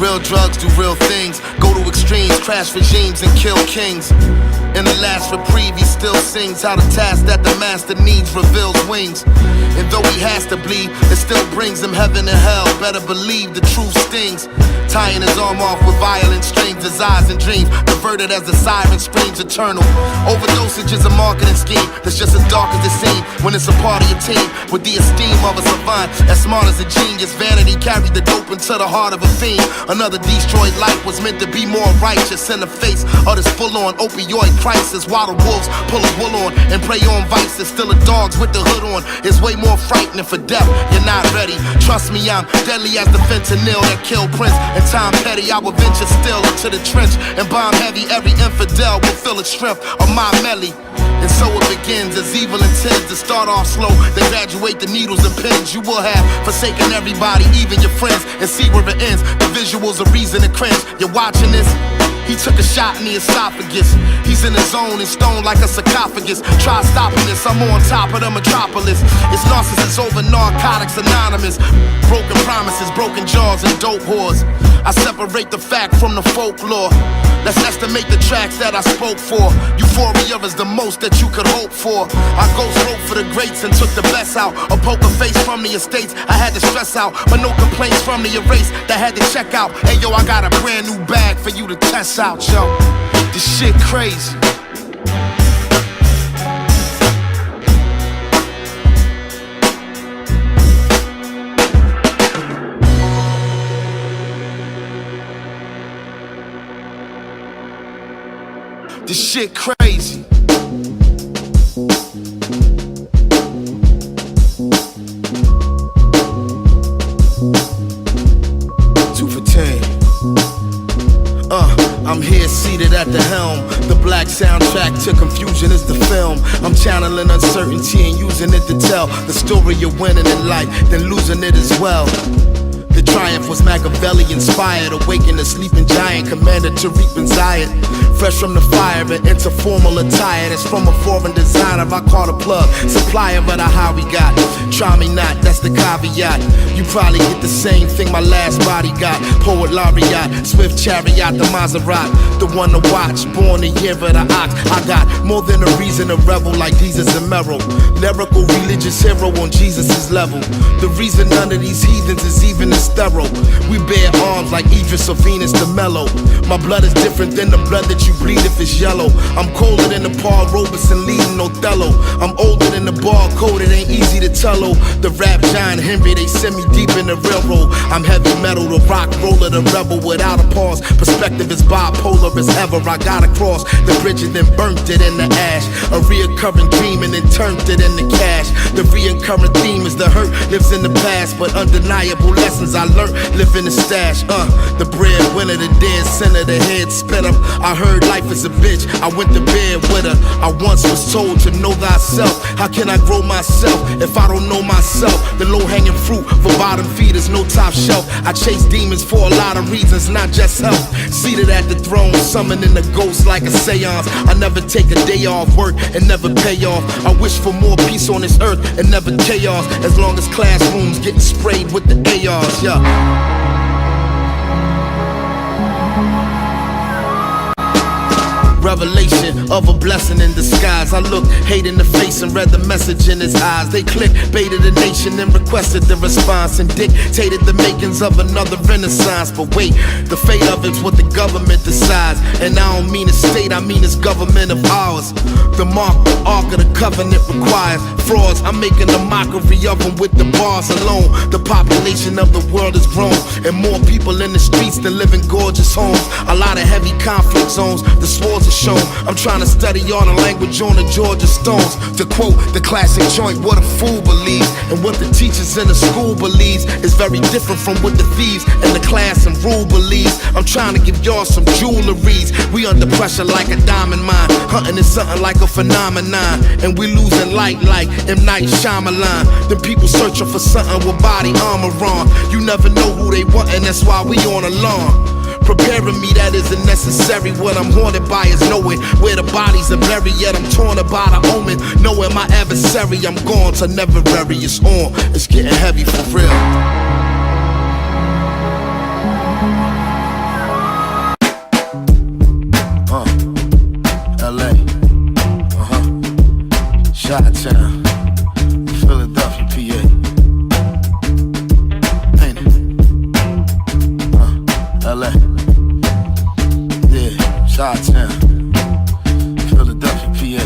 Real drugs do real things, go to extremes, crash regimes and kill kings. In the last reprieve, he still sings how the task that the master needs reveals wings. And though he has to bleed, it still brings him heaven and hell. Better believe the truth stings. Tying his arm off with violent strings, his eyes and dreams diverted as the siren screams eternal. Overdosage is a marketing scheme that's just as dark as it seems when it's a part of your team. With the esteem of a savant, as smart as a genius, vanity carried the dope into the heart of a fiend. Another destroyed life was meant to be more righteous in the face of this full-on opioid crisis. While the wolves pull a wool on and prey on vices, still the dogs with the hood on is way more frightening for death. You're not ready. Trust me, I'm deadly as the fentanyl that killed Prince. And Tom Petty, I will venture still into the trench and bomb heavy. Every infidel will feel the strength of my melly. And so it begins as evil intends to start off slow, then graduate the needles and pins. You will have forsaken everybody, even your friends, and see where it ends. The visuals are reason to cringe. You're watching this? He took a shot in the esophagus. He's in his zone and stoned like a sarcophagus. Try stopping this, I'm on top of the metropolis. It's narcissists over narcotics anonymous. Broken promises, broken jaws, and dope whores. I separate the fact from the folklore. Let's estimate the tracks that I spoke for. Euphoria is the most that you could hope for. I ghost wrote for the greats and took the best out. A poker face from the estates, I had to stress out. But no complaints from the erase that had to check out. Hey yo, I got a brand new bag for you to test out, yo. This shit crazy. This shit crazy. 2 for 10. I'm here seated at the helm. The black soundtrack to confusion is the film. I'm channeling uncertainty and using it to tell the story of winning in life, then losing it as well. The triumph was Machiavelli inspired, awakened a sleeping giant, commanded to reap and Zion. Fresh from the fire and into formal attire, that's from a foreign designer. I caught a plug, supplier of the how we got. Try me not, that's the caveat. You probably get the same thing my last body got. Poet laureate, swift chariot, the Maserati, the one to watch. Born the year of the ox. I got more than a reason to revel like Jesus and Merrill. Lyrical religious hero on Jesus' level. The reason none of these heathens is even as thorough. We bear arms like Idris or Venus de Mello. My blood is different than the blood that you bleed if it's yellow. I'm colder than the Paul Robeson leading Othello. I'm older than the barcode, it ain't easy to tell. The rap giant Henry, they send me deep in the railroad. I'm heavy metal, the rock roller, the rebel without a pause. Perspective is bipolar as ever. I gotta cross the bridge and then burnt it in the ash. A reoccurring dream and then turned it into cash. The reoccurring theme is the hurt lives in the past, but undeniable lessons I learned live in the stash. The breadwinner, the dead center, the head spinner. I heard life is a bitch, I went to bed with her. I once was told to know thyself. How can I grow myself if I don't know myself? The low-hanging fruit for bottom feeders, no top shelf. I chase demons for a lot of reasons, not just health. Seated at the throne, summoning the ghost like a seance. I never take a day off work and never pay off. I wish for more peace on this earth and never chaos. As long as classrooms getting sprayed with the ARs, yeah. Revelation of a blessing in disguise. I looked hate in the face and read the message in his eyes. They clickbaited the nation and requested the response and dictated the makings of another renaissance. But wait, the fate of it's what the government decides. And I don't mean a state, I mean it's government of ours. The mark, the ark of the covenant requires frauds. I'm making a mockery of them with the bars alone. The population of the world has grown, and more people in the streets than live in gorgeous homes. A lot of heavy conflict zones, the swords are shown. I'm trying to study all the language on the Georgia Stones. To quote the classic joint, what a fool believes and what the teachers in the school believes is very different from what the thieves in the class and rule believes. I'm trying to give y'all some jewelries. We under pressure like a diamond mine. Hunting is something like a phenomenon, and we losing light like M. Night Shyamalan. Them people searching for something with body armor on. You never know who they want, and that's why we on alarm. Preparing me, that isn't necessary. What I'm haunted by is knowing where the bodies are buried. Yet I'm torn about a omen, knowing my adversary. I'm gone to never bury. It's on, it's getting heavy for real. Chi-Town, Philadelphia, PA. Ain't it? LA. Yeah, Chi-Town, Philadelphia, PA.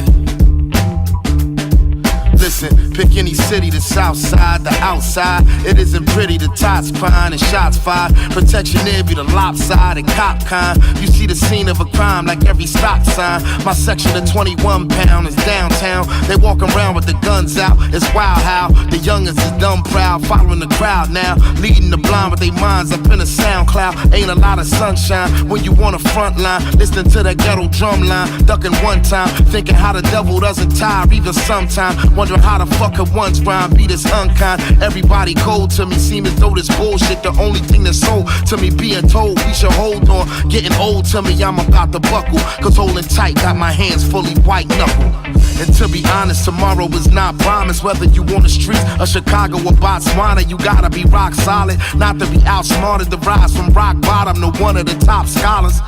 Listen, pick any city, the south side, the outside. It isn't pretty, the tots crying and shots fired. Protection there be the lopsided cop kind. You see the scene of a crime like every stop sign. My section of 21 pound is downtown. They walk around with the guns out, it's wild how the youngest is dumb proud, following the crowd now, leading the blind with their minds up in a SoundCloud. Ain't a lot of sunshine when you on the front line, listening to that ghetto drum line, ducking one time, thinking how the devil doesn't tire even sometime. Wondering how the fuck could one's rhyme be this unkind. Everybody cold to me, seem as though this bullshit the only thing that's sold to me. Being told we should hold on, getting old to me, I'm about to buckle. Cause holding tight, got my hands fully white knuckle. And to be honest, tomorrow is not promised. Whether you on the streets of Chicago or Botswana, you gotta be rock solid, not to be outsmarted. The rise from rock bottom to one of the top scholars.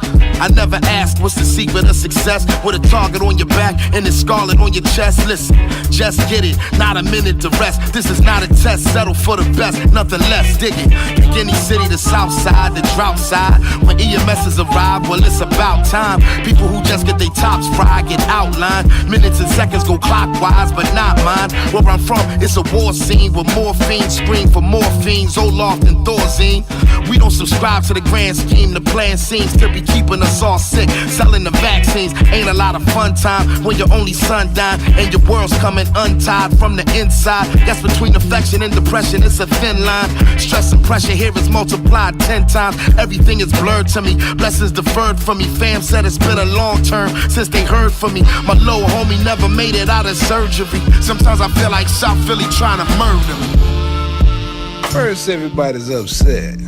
I never asked what's the secret of success, with a target on your back and a scarlet on your chest. Listen, just get it, not a minute to rest. This is not a test, settle for the best, nothing less. Dig it, pick any city, the south side, the drought side. When EMS's arrive, well it's about time. People who just get their tops fried get outlined. Minutes and seconds go clockwise, but not mine. Where I'm from, it's a war scene with morphine, scream for morphine, Zoloft and Thorazine. We don't subscribe to the grand scheme. The plan seems to be keeping us all sick, selling the vaccines. Ain't a lot of fun time when your only son dying and your world's coming untied from the inside. Guess between affection and depression, it's a thin line. Stress and pressure here is multiplied 10 times. Everything is blurred to me, blessings deferred from me. Fam said it's been a long term since they heard from me. My little homie never made it out of surgery. Sometimes I feel like South Philly trying to murder me. First, everybody's upset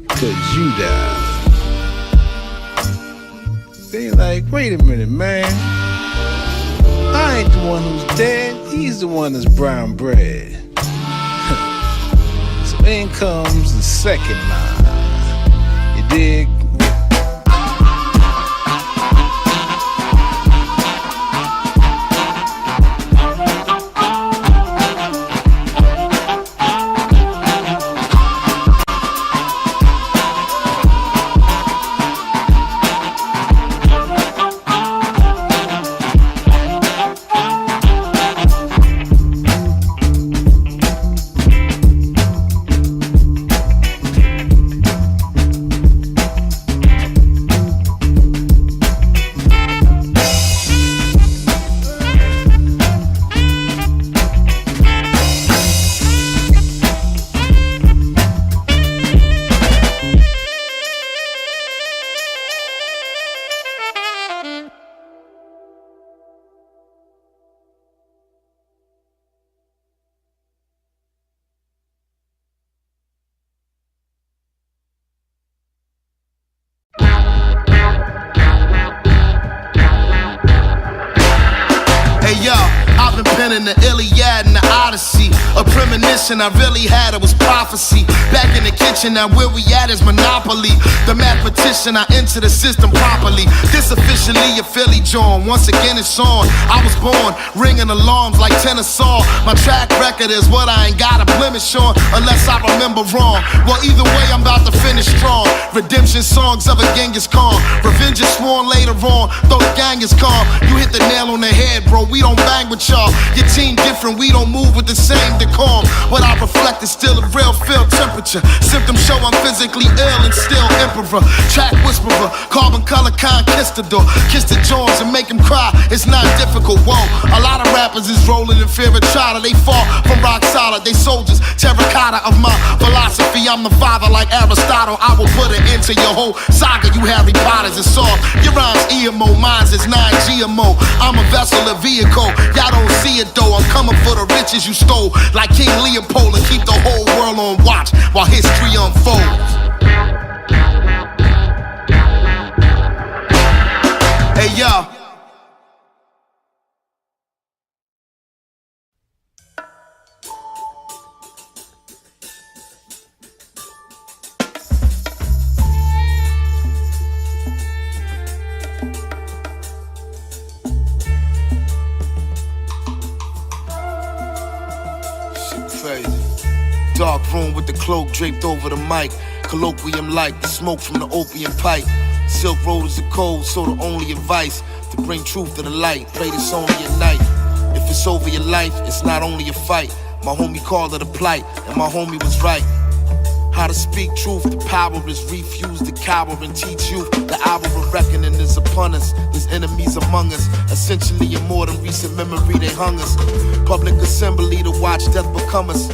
cause you died. They like, wait a minute, man. I ain't the one who's dead, he's the one that's brown bread. So in comes the second line. You dig? In the Iliad and the Odyssey, a premonition I really had, it was prophecy. Back in the kitchen, now where we at is monopoly. The mathematician, I enter the system properly. This officially a Philly John, once again it's on. I was born, ringing alarms like tennis saw. My track record is what I ain't got a blemish on, unless I remember wrong. Well, either way, I'm about to finish strong. Redemption songs of a Genghis Khan. Revenge is sworn later on, though the gang is calm. You hit the nail on the head, bro, we don't bang with y'all. Your team different, we don't move with the same decorum. What I reflect is still a real field temperature. Symptoms show I'm physically ill and still emperor. Track whisperer, carbon color conquistador. Kiss the Jones and make him cry, it's not difficult, whoa. A lot of rappers is rolling in fear of China. They fall from rock solid, they soldiers, terracotta of my philosophy. I'm the father like Aristotle. I will put an end to your whole saga, you Harry Potters, it's all. Your rhymes EMO, mine's is 9-GMO. I'm a vessel, a vehicle, y'all don't see it though. I'm coming for the riches you stole, like King Leopold, and keep the whole world on watch while history unfolds. Hey yo. Crazy. Dark room with the cloak draped over the mic. Colloquium like the smoke from the opium pipe. Silk road is the code, so the only advice to bring truth to the light. Play this only at night. If it's over your life, it's not only a fight. My homie called it a plight, and my homie was right. How to speak truth, the power is refuse the cower and teach you. The hour of reckoning is upon us. There's enemies among us. Essentially, in more than recent memory, they hung us. Public assembly to watch death become us.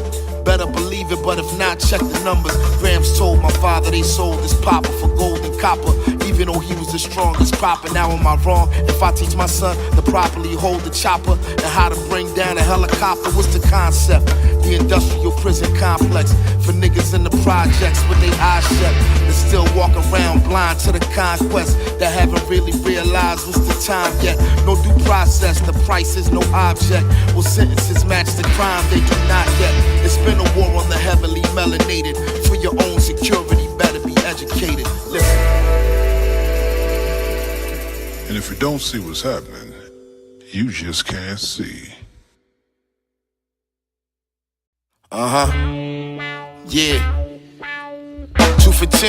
Better believe it, but if not, check the numbers. Grams told my father they sold his papa for gold and copper, even though he was the strongest prophet. Now am I wrong if I teach my son to properly hold the chopper and how to bring down a helicopter? What's the concept? The industrial prison complex for niggas in the projects with their eyes shut that still walk around blind to the conquest that haven't really realized what's the time yet. No due process, the price is no object. Will sentences match the crime? They do not yet. It's been a war on the heavily melanated. For your own security, better be educated. Listen. And if you don't see what's happening, you just can't see. Yeah. 215.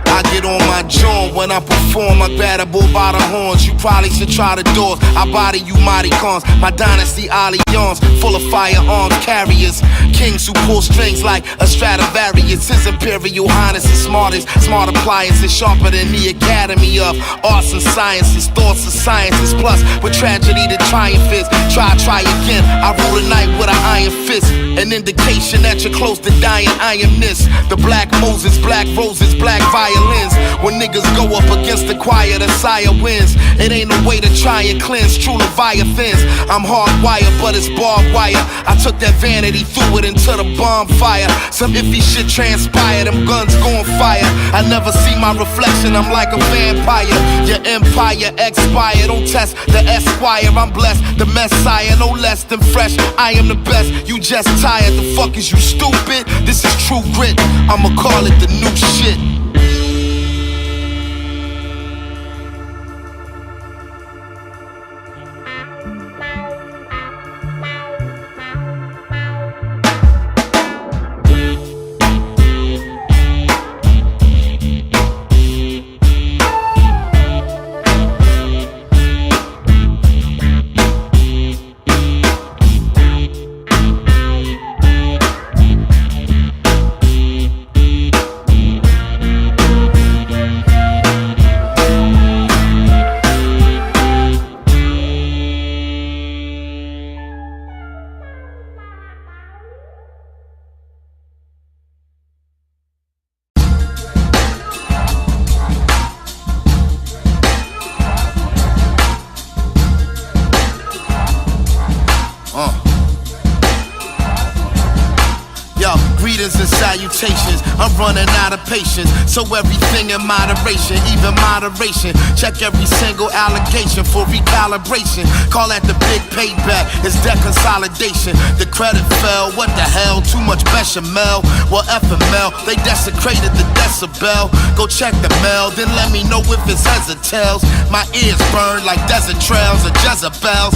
I get on my joint when I perform. I grab a bull by the horns. You probably should try the doors. I body you mighty cons. My dynasty alliance full of firearms carriers. Kings who pull strings like a Stradivarius. His Imperial Highness is smartest. Smart appliances sharper than the Academy of Arts and Sciences. Thoughts of sciences plus with tragedy the triumph is. Try again. I rule the night with an iron fist. An indication that you're close to dying. I am this. The black Moses, black roses, black violins. When niggas go up against the choir, the sire wins. It ain't a way to try and cleanse true Leviathans. I'm hardwired, but it's barbed wire. I took that vanity, threw it into the bonfire. Some iffy shit transpired, them guns gon' fire. I never see my reflection, I'm like a vampire. Your empire expired, don't test the Esquire. I'm blessed, the Messiah, no less than fresh. I am the best, you just tired. The fuck is you stupid? This is true grit, I'ma call it the new shit. Greetings and salutations, I'm running out of patience. So everything in moderation, even moderation. Check every single allegation for recalibration. Call that the big payback, it's debt consolidation. The credit fell, what the hell, too much bechamel. Well FML, they desecrated the decibel. Go check the mail, then let me know if it's heads or tails. My ears burn like desert trails or Jezebels.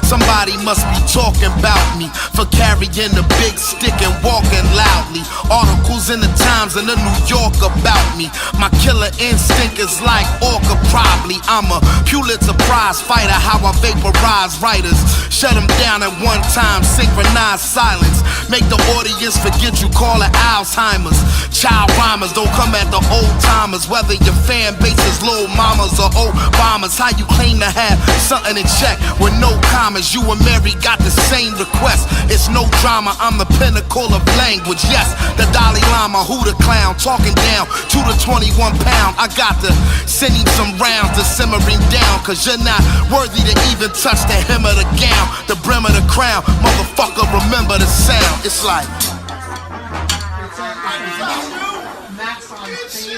Somebody must be talking about me for carrying the big stick and walking loudly. Articles in the Times and the New York about me. My killer instinct is like Orca probably. I'm a Pulitzer Prize fighter, how I vaporize writers. Shut them down at one time, synchronize silence. Make the audience forget you call it Alzheimer's. Child rhymers don't come at the old timers. Whether your fan base is little mamas or Obamas. How you claim to have something in check with no commas. You and Mary got the same request. It's no drama, I'm the pinnacle of language. Yes, the Dalai Lama, who the clown, talking down to the 21 pound. I got to send him some rounds to simmer him down, cause you're not worthy to even touch the hem of the gown, the brim of the crown. Motherfucker, remember the sound. It's like,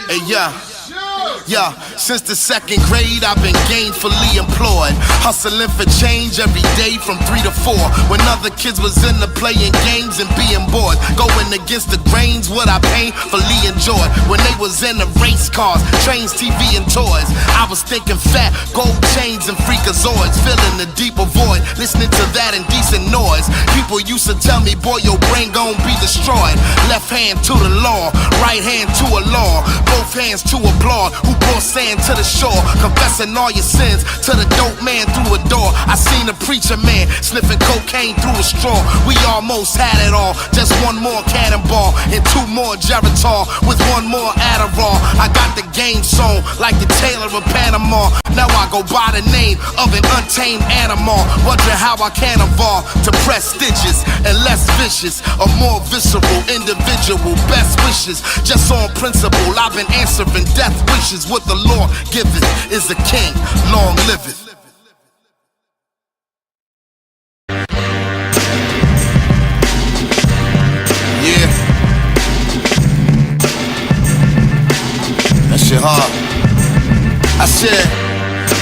hey yeah, Yeah, since the second grade I've been gainfully employed, hustling for change every day from 3 to 4. When other kids was into playing games and being bored, going against the grains, what I painfully enjoyed. When they was in the race cars, trains, TV and toys, I was thinking fat, gold chains and freakazoids, filling the deeper void, listening to that indecent noise. People used to tell me, boy, your brain gon' be destroyed. Left hand to the law, right hand to a law, both hands to applaud. Who brought sand to the shore, confessing all your sins to the dope man through a door. I seen a preacher man sniffing cocaine through a straw. We almost had it all, just one more cannonball and 2 more Geritol with 1 more Adderall. I got the game sewn like the Taylor of Panama. Now I go by the name of an untamed animal, wondering how I can evolve to prestigious and less vicious, a more visceral individual. Best wishes, just on principle, I've been answering death wishes. What the Lord giveth is the king, long liveth. Yeah, that shit hard. I said,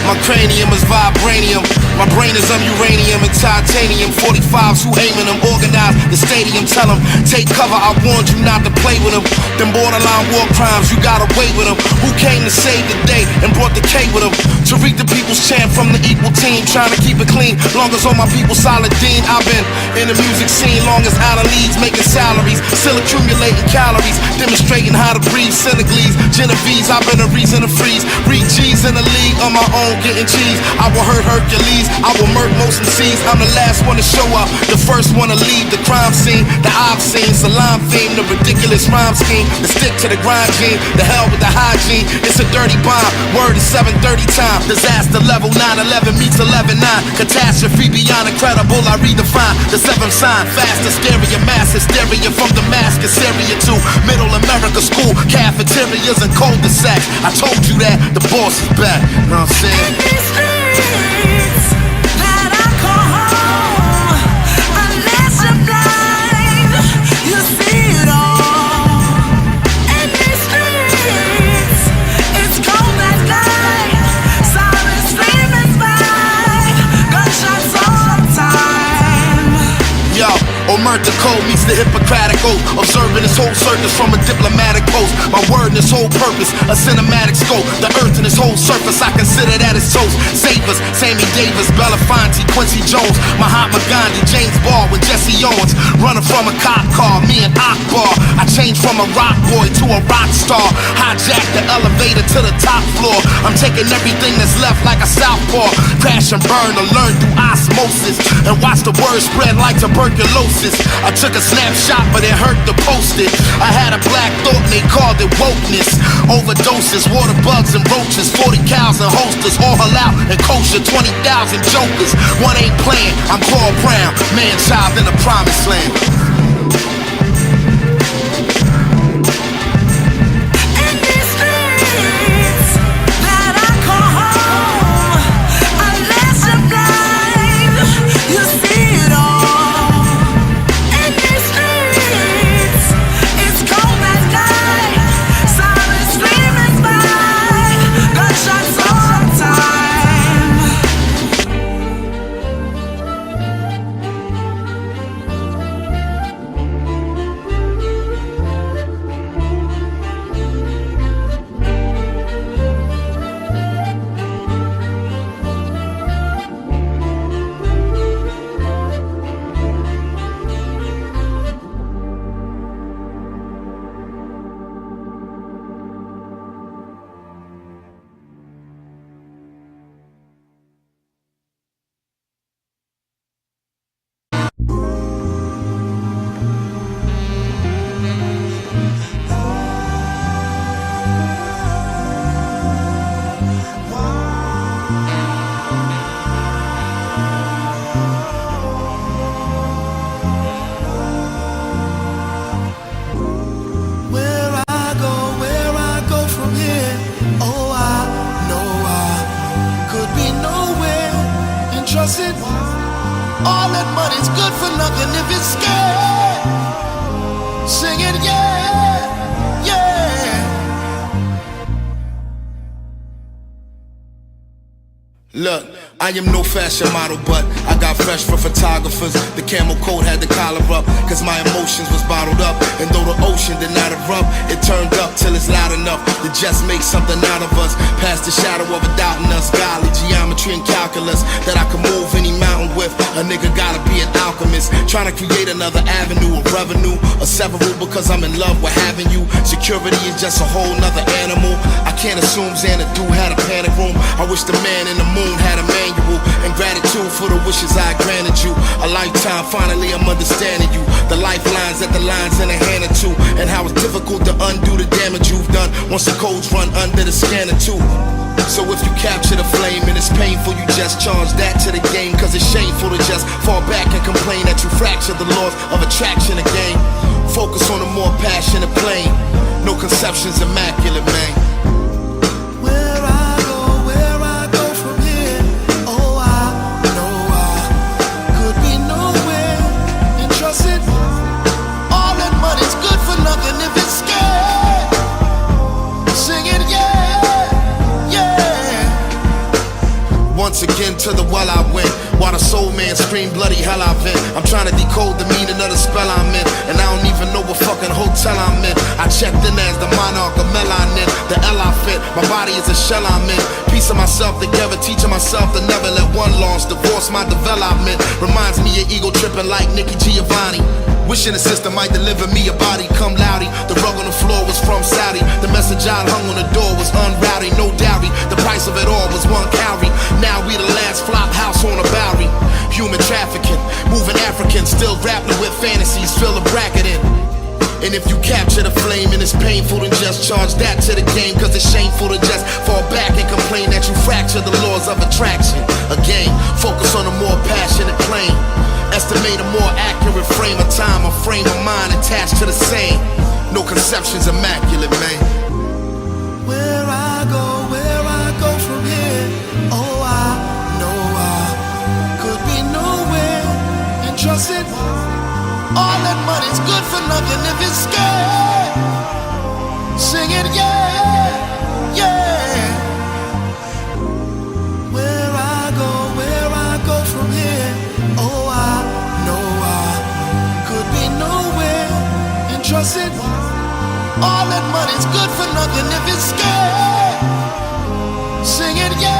my cranium is vibranium, my brain is uranium and titanium. 45s who aiming them, organize the stadium. Tell them, take cover, I warned you not to play with them. Them borderline war crimes, you got away with them. Who came to save the day and brought the K with them? To read the people's chant from the equal team, trying to keep it clean. Long as all my people solid dean. I've been in the music scene long as Alan leads, making salaries, still accumulating calories, demonstrating how to breathe. Senegalese, Genovese, I've been a reason to freeze. Read G's in the league on my own, getting cheese. I will hurt Hercules, I will murk most MCs. I'm the last one to show up, the first one to leave the crime scene that I've seen. Salaam theme, the ridiculous rhyme scheme, the stick to the grind gene, the hell with the hygiene. It's a dirty bomb, word is 7:30 time. Disaster level 9/11 meets 11:9. Catastrophe beyond incredible, I redefine the 7th sign. Fast hysteria, mass hysteria from Damascus, Syria to Middle America school cafeterias and cul-de-sacs. I told you that the boss is back. Know what I'm saying? Omerta code meets the Hippocratic oath, observing this whole circus from a diplomatic post. My word and its whole purpose, a cinematic scope. The earth and its whole surface, I consider that its toast. Savers, Sammy Davis, Belafonte, Quincy Jones, Mahatma Gandhi, James Baldwin, Jesse Owens. Running from a cop car, me and Akbar. I changed from a rock boy to a rock star. Hijacked the elevator to the top floor. I'm taking everything that's left like a southpaw. Crash and burn to learn through osmosis, and watch the word spread like tuberculosis. I took a snapshot, but it hurt to post it. I had a black thought and they called it wokeness. Overdoses, water bugs and roaches, 40 cows and holsters, all halal and kosher, 20,000 jokers. One ain't playing, I'm Claude Brown, man-child in the promised land. All that money's good for nothing if it's scared. Sing it, yeah, yeah. Look, I am no fashion model, but I got fresh for photographers. The camel coat had the collar up, cause my emotions was bottled up. And though the ocean did not erupt, it turned up till it's loud enough to just make something out of us. Past the shadow of a doubt in us. Golly, geometry and calculus that I can move any mountain with. A nigga gotta be an alchemist, trying to create another avenue of revenue. A several because I'm in love with having you. Security is just a whole nother animal. I can't assume Xanadu had a panic room. I wish the man in the moon had a manual. And gratitude for the wishes I granted you. A lifetime, finally I'm understanding you. The lifelines at the lines in a hand or two. And how it's difficult to undo the damage you've done once the codes run under the scanner too. So if you capture the flame and it's painful, you just charge that to the game. Cause it's shameful to just fall back and complain that you fractured the laws of attraction again. Focus on a more passionate plane. No conceptions, immaculate, man. Where I go from here, oh I know I could be nowhere. And trust it, all that money's good for nothing if it's scared. Sing it, yeah, yeah. Once again to the well I went, while the soul man screamed bloody hell I vent. I'm trying to decode the meaning of the spell I'm in, and I don't even know what fucking hotel I'm in. I checked in as the monarch of melanin, the L I fit, my body is a shell I'm in. Piece of myself together, teaching myself to never let one loss divorce my development. Reminds me of ego tripping like Nicky Giovanni. Wishing the system might deliver me a body, come loudy. The rug on the floor was from Saudi. The message I hung on the door was unrowdy, no dowry. The price of it all was one cowrie. Now we the last flop house on a Bowery. Human trafficking, moving Africans, still grappling with fantasies, fill a bracket in. And if you capture the flame and it's painful, then just charge that to the game. Cause it's shameful to just fall back and complain that you fracture the laws of attraction. Again, focus on a more passionate plane. Estimate a more accurate frame of time, a frame of mind attached to the same. No conceptions, immaculate, man. Where I go from here, oh I know I could be nowhere. And trust it, all that money's good for nothing if it's scared. Sing it, yeah, yeah. Where I go from here, oh I know I could be nowhere. And trust it, all that money's good for nothing if it's scared. Sing it, yeah.